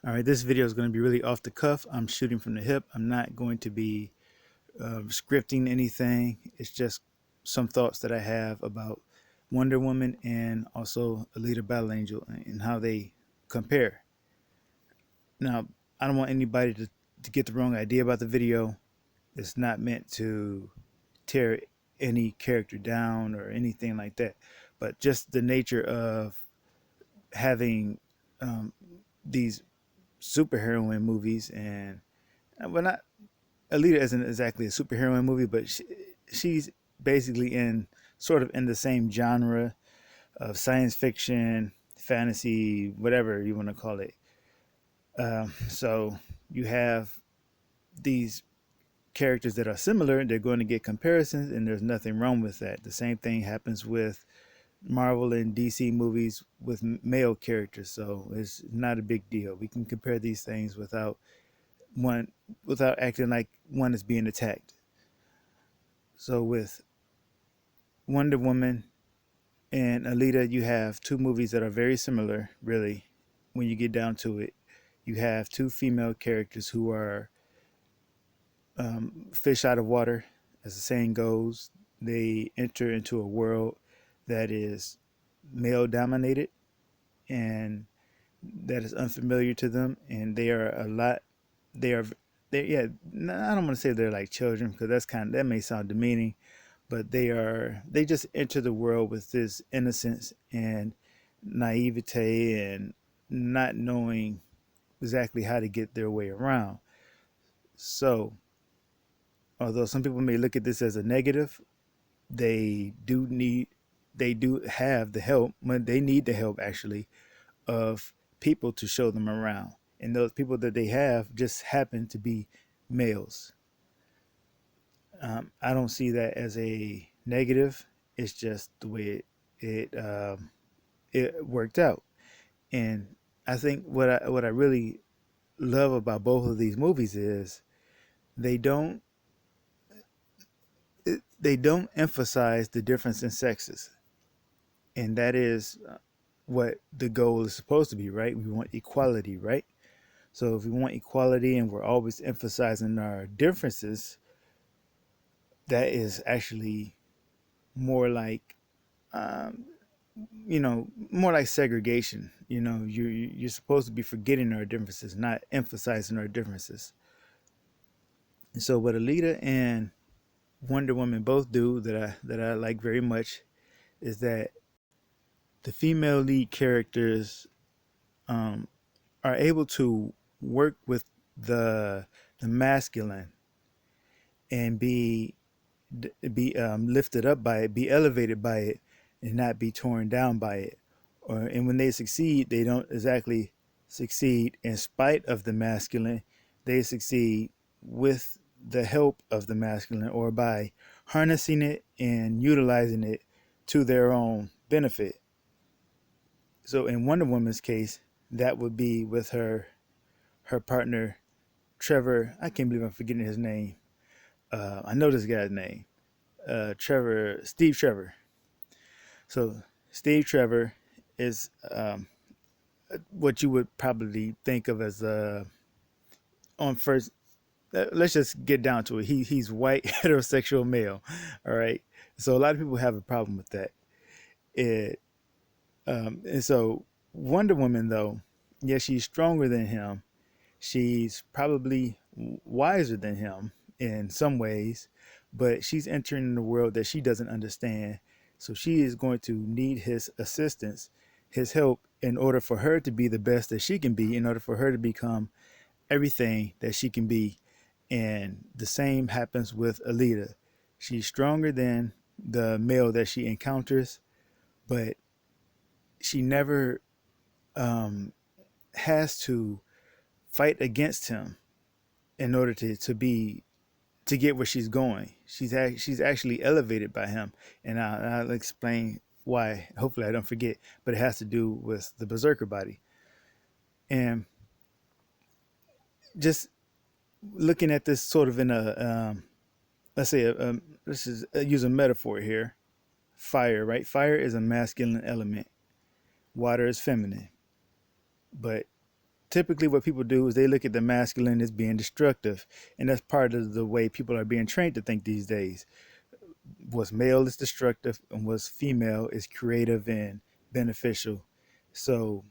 All right, this video is going to be really off the cuff. I'm shooting from the hip. I'm not going to be scripting anything. It's just some thoughts that I have about Wonder Woman and also Alita Battle Angel and how they compare. Now, I don't want anybody to get the wrong idea about the video. It's not meant to tear any character down or anything like that, but just the nature of having these superheroine movies and well, not Alita isn't exactly a superhero movie, but she's basically in sort of in the same genre of science fiction, fantasy, whatever you want to call it. So you have these characters that are similar, they're going to get comparisons, and there's nothing wrong with that. The same thing happens with Marvel and DC movies with male characters, so it's not a big deal. We can compare these things one without acting like one is being attacked. So with Wonder Woman and Alita, you have two movies that are very similar, really, when you get down to it. You have two female characters who are fish out of water, as the saying goes. They enter into a world that is male dominated and that is unfamiliar to them, and they are a lot. They are, yeah. I don't want to say they're like children because that may sound demeaning, but they just enter the world with this innocence and naivete and not knowing exactly how to get their way around. So, although some people may look at this as a negative, they do need they do have the help when they need the help actually of people to show them around. And those people that they have just happen to be males. I don't see that as a negative. It's just the way it worked out. And I think what I really love about both of these movies is they don't they don't emphasize the difference in sexes, and that is what the goal is supposed to be, right? We want equality, right? So if we want equality and we're always emphasizing our differences, that is actually more like more like segregation. You're supposed to be forgetting our differences, not emphasizing our differences. And so what Alita and Wonder Woman both do that I like very much is that the female lead characters um, are able to work with the the masculine and be lifted up by it, be elevated by it, and not be torn down by it. And when they succeed, they don't exactly succeed in spite of the masculine. They succeed with the help of the masculine or by harnessing it and utilizing it to their own benefit. So in Wonder Woman's case, that would be with her partner Trevor. I can't believe I'm forgetting his name. I know this guy's name. Steve Trevor. So Steve Trevor is what you would probably think of as on first. Let's just get down to it. He's white heterosexual male. All right. So a lot of people have a problem with that. It and so Wonder Woman though, yeah, she's stronger than him. She's probably wiser than him in some ways, but she's entering the world that she doesn't understand. So she is going to need his assistance, his help, in order for her to be the best that she can be, in order for her to become everything that she can be. And the same happens with Alita. She's stronger than the male that she encounters, but she never has to fight against him in order to get where she's going. She's actually elevated by him, and I'll explain why. Hopefully, I don't forget, but it has to do with the berserker body. And just looking at this sort of in a let's say this is use a metaphor here. Fire, right? Fire is a masculine element. Water is feminine, but typically what people do is they look at the masculine as being destructive, and that's part of the way people are being trained to think these days. What's male is destructive, and what's female is creative and beneficial. So,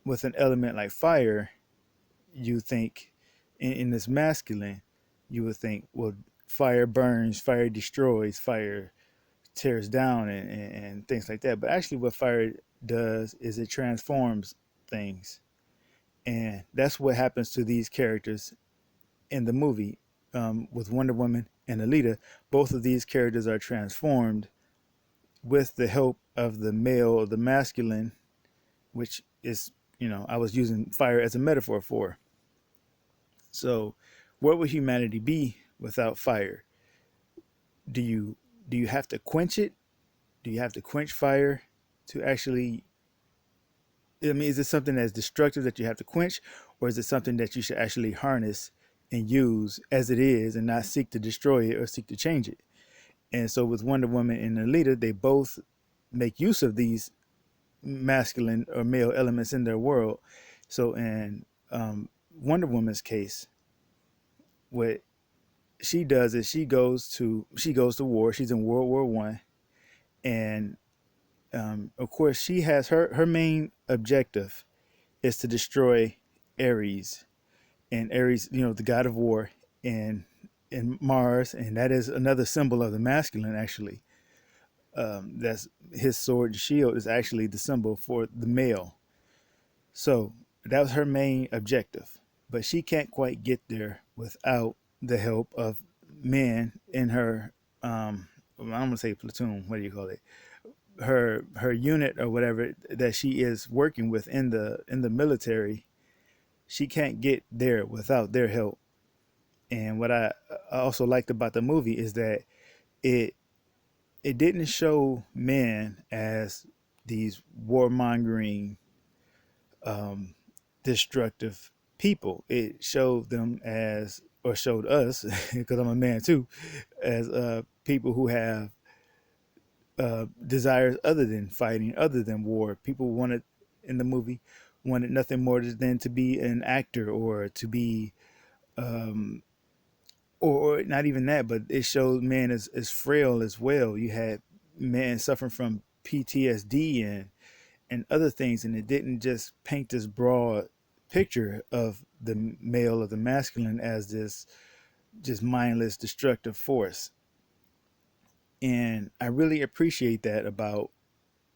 with an element like fire, you think in this masculine, you would think, well, fire burns, fire destroys, fire tears down, and things like that. But actually, what fire does is it transforms things, and that's what happens to these characters in the movie. With Wonder Woman and Alita, both of these characters are transformed with the help of the male or the masculine, which is, I was using fire as a metaphor for. So, where would humanity be without fire? Do you have to quench it? Do you have to quench fire to actually? I mean, is it something that's destructive that you have to quench, or is it something that you should actually harness and use as it is, and not seek to destroy it or seek to change it? And so, with Wonder Woman and Alita, they both make use of these masculine or male elements in their world. So, in Wonder Woman's case, what she does is she goes to war. She's in World War I, and of course, she has her main objective is to destroy Ares, and Ares, the god of war, and Mars, and that is another symbol of the masculine. Actually, that's his sword and shield is actually the symbol for the male. So that was her main objective, but she can't quite get there without the help of men in her. I'm gonna say platoon. What do you call it? Her unit or whatever that she is working with in the military. She can't get there without their help. And what I also liked about the movie is that it it didn't show men as these warmongering, um, destructive people. It showed them as, or showed us, because I'm a man too, as people who have desires other than fighting, other than war. People wanted in the movie wanted nothing more than to be an actor or to be, um, or not even that, but it showed men as frail as well. You had men suffering from PTSD and other things, and it didn't just paint this broad picture of the male or the masculine as this just mindless destructive force. And I really appreciate that about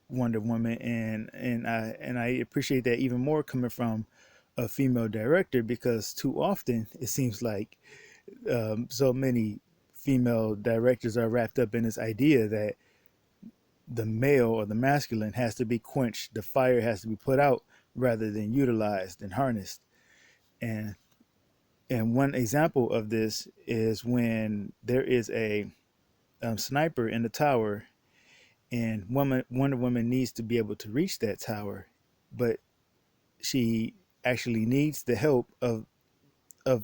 Wonder Woman, and I appreciate that even more coming from a female director, because too often it seems like, so many female directors are wrapped up in this idea that the male or the masculine has to be quenched, the fire has to be put out rather than utilized and harnessed. And and one example of this is when there is a, sniper in the tower, and Wonder Woman needs to be able to reach that tower, but she actually needs the help of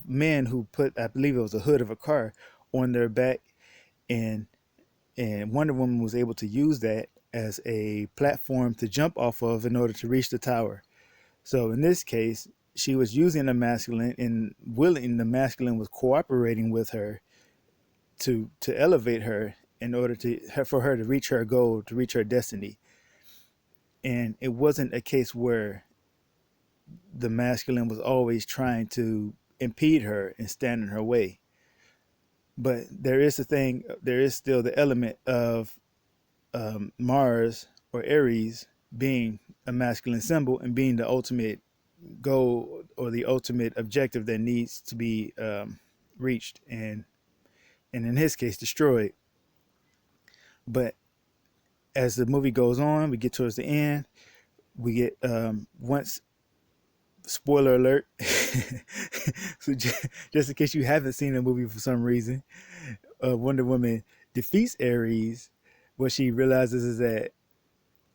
men who put, I believe it was a hood of a car, on their back, and Wonder Woman was able to use that as a platform to jump off of in order to reach the tower. So in this case, she was using the masculine, and willing the masculine was cooperating with her to elevate her in order for her to reach her goal, to reach her destiny. And it wasn't a case where the masculine was always trying to impede her and stand in her way. But there is still the element of, Mars or Ares being a masculine symbol and being the ultimate goal or the ultimate objective that needs to be, reached, and in his case destroyed. But as the movie goes on, we get towards the end. We get, once, spoiler alert. So just in case you haven't seen the movie for some reason, Wonder Woman defeats Ares. What she realizes is that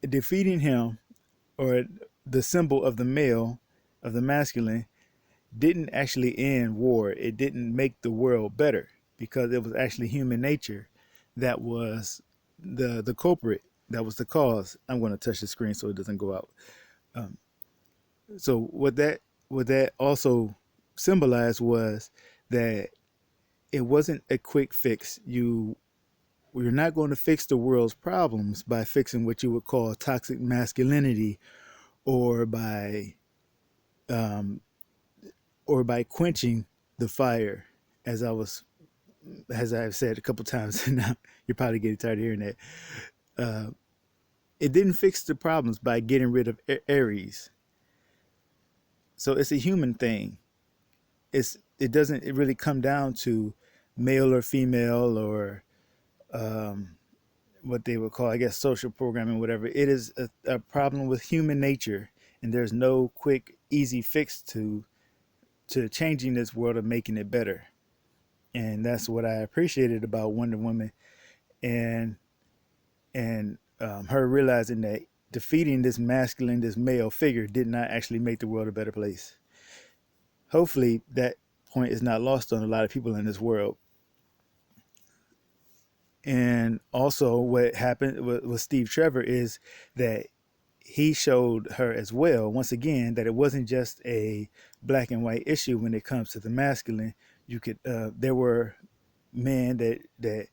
defeating him, or the symbol of the male, of the masculine, didn't actually end war. It didn't make the world better, because it was actually human nature that was the culprit, that was the cause. I'm going to touch the screen so it doesn't go out. Um, so what that what that also symbolized was that it wasn't a quick fix. You're not going to fix the world's problems by fixing what you would call toxic masculinity, or um, by quenching the fire, as I was as I've said a couple times now. You're probably getting tired of hearing that. Uh, it didn't fix the problems by getting rid of Aries. So it's a human thing. It doesn't it really come down to male or female, or um, what they would call, I guess, social programming, whatever. It is a problem with human nature, and there's no quick, easy fix to changing this world and making it better. And that's what I appreciated about Wonder Woman, and her realizing that defeating this masculine, this male figure, did not actually make the world a better place. Hopefully, that point is not lost on a lot of people in this world. And also, what happened with Steve Trevor is that he showed her as well, once again, that it wasn't just a black and white issue when it comes to the masculine. You could there were men that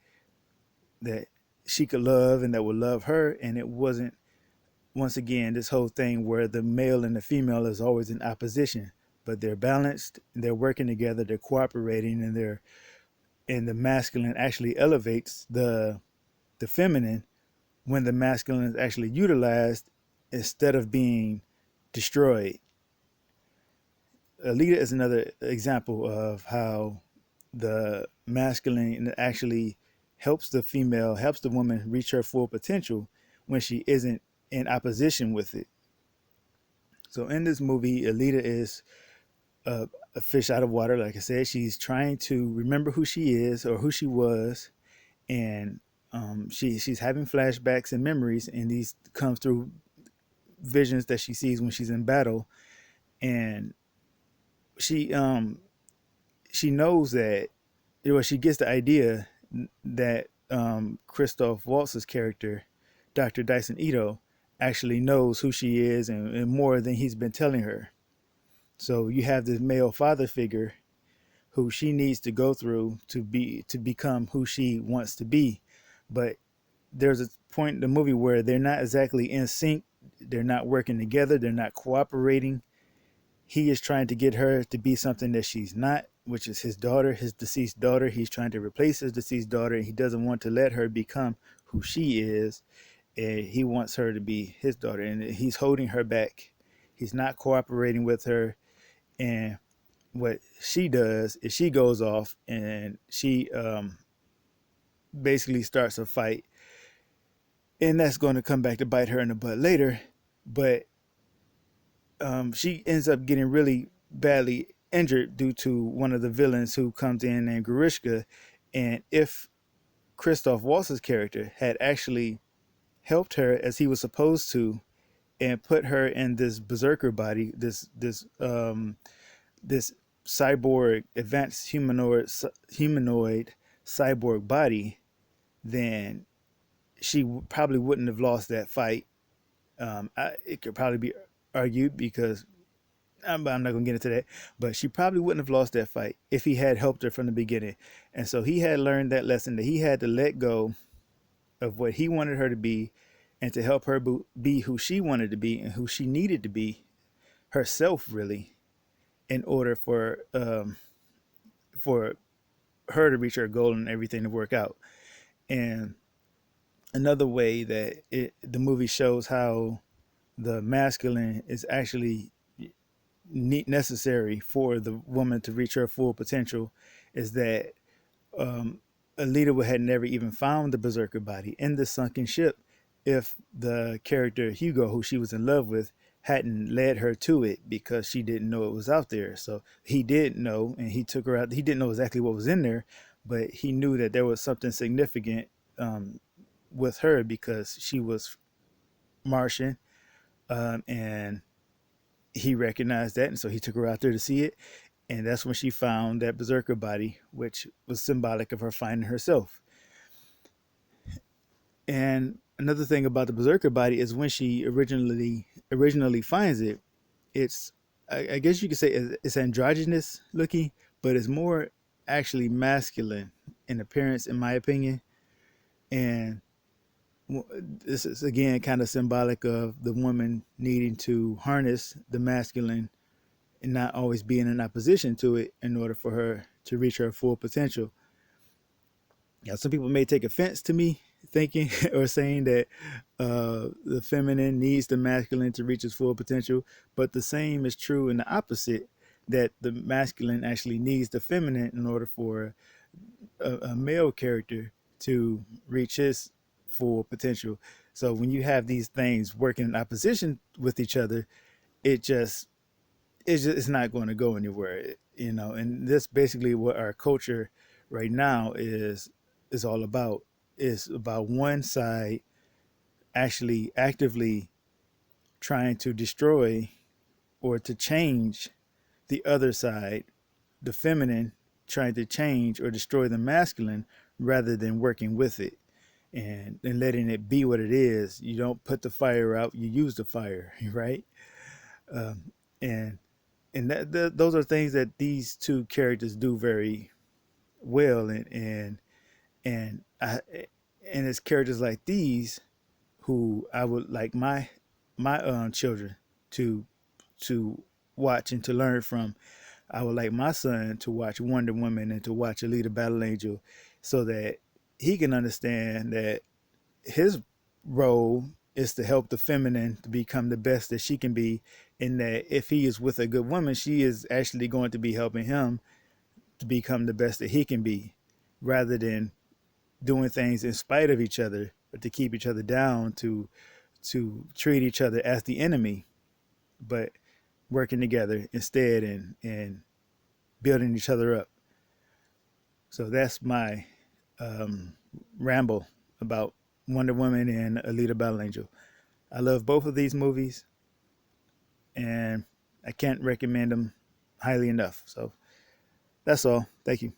she could love and that would love her, and it wasn't, once again, this whole thing where the male and the female is always in opposition, but they're balanced, they're working together, they're cooperating, and the masculine actually elevates the feminine when the masculine is actually utilized instead of being destroyed. Alita is another example of how the masculine actually helps the female, helps the woman reach her full potential when she isn't in opposition with it. So in this movie, Alita is a fish out of water. Like I said, she's trying to remember who she is or who she was, and she's having flashbacks and memories, and these come through visions that she sees when she's in battle, and she she knows that, well, she gets the idea that Christoph Waltz's character, Dr. Dyson Ito, actually knows who she is, and more than he's been telling her. So you have this male father figure who she needs to go through to become who she wants to be. But there's a point in the movie where they're not exactly in sync. They're not working together. They're not cooperating. He is trying to get her to be something that she's not, which is his daughter, his deceased daughter. He's trying to replace his deceased daughter, and he doesn't want to let her become who she is. And he wants her to be his daughter, and he's holding her back. He's not cooperating with her. And what she does is she goes off and she basically starts a fight, and that's going to come back to bite her in the butt later. But she ends up getting really badly injured due to one of the villains who comes in named Grishka. And if Christoph Waltz's character had actually helped her as he was supposed to, and put her in this berserker body, this cyborg, advanced humanoid cyborg body, then she probably wouldn't have lost that fight. It could probably be argued because I'm not going to get into that, but she probably wouldn't have lost that fight if he had helped her from the beginning. And so he had learned that lesson, that he had to let go of what he wanted her to be, and to help her be who she wanted to be and who she needed to be herself, really, in order for her to reach her goal and everything to work out. And another way that the movie shows how the masculine is actually necessary for the woman to reach her full potential is that um, Alita had never even found the berserker body in the sunken ship if the character Hugo, who she was in love with, hadn't led her to it, because she didn't know it was out there. So he did know, and he took her out. He didn't know exactly what was in there, but he knew that there was something significant with her because she was Martian, and he recognized that, and so he took her out there to see it. And that's when she found that berserker body, which was symbolic of her finding herself. And another thing about the berserker body is when she originally finds it, it's I guess you could say it's androgynous looking, but it's more actually masculine in appearance, in my opinion. And this is again kind of symbolic of the woman needing to harness the masculine and not always being in opposition to it in order for her to reach her full potential. Now, some people may take offense to me thinking or saying that the feminine needs the masculine to reach its full potential, but the same is true in the opposite, that the masculine actually needs the feminine in order for a male character to reach his full potential. So when you have these things working in opposition with each other, it just it's not going to go anywhere, you know. And that's basically what our culture right now is all about. It's about one side actually actively trying to destroy or to change the other side, the feminine trying to change or destroy the masculine rather than working with it and letting it be what it is. You don't put the fire out, you use the fire, right? Um, and those are things that these two characters do very well, and I and it's characters like these who I would like my children to to watch and to learn from. I would like my son to watch Wonder Woman and to watch Alita Battle Angel, so that he can understand that his role is to help the feminine to become the best that she can be, and that if he is with a good woman, she is actually going to be helping him to become the best that he can be, rather than doing things in spite of each other or to keep each other down, to treat each other as the enemy, but working together instead and building each other up. So that's my um, ramble about Wonder Woman and Alita Battle Angel. I love both of these movies, and I can't recommend them highly enough. So that's all. Thank you.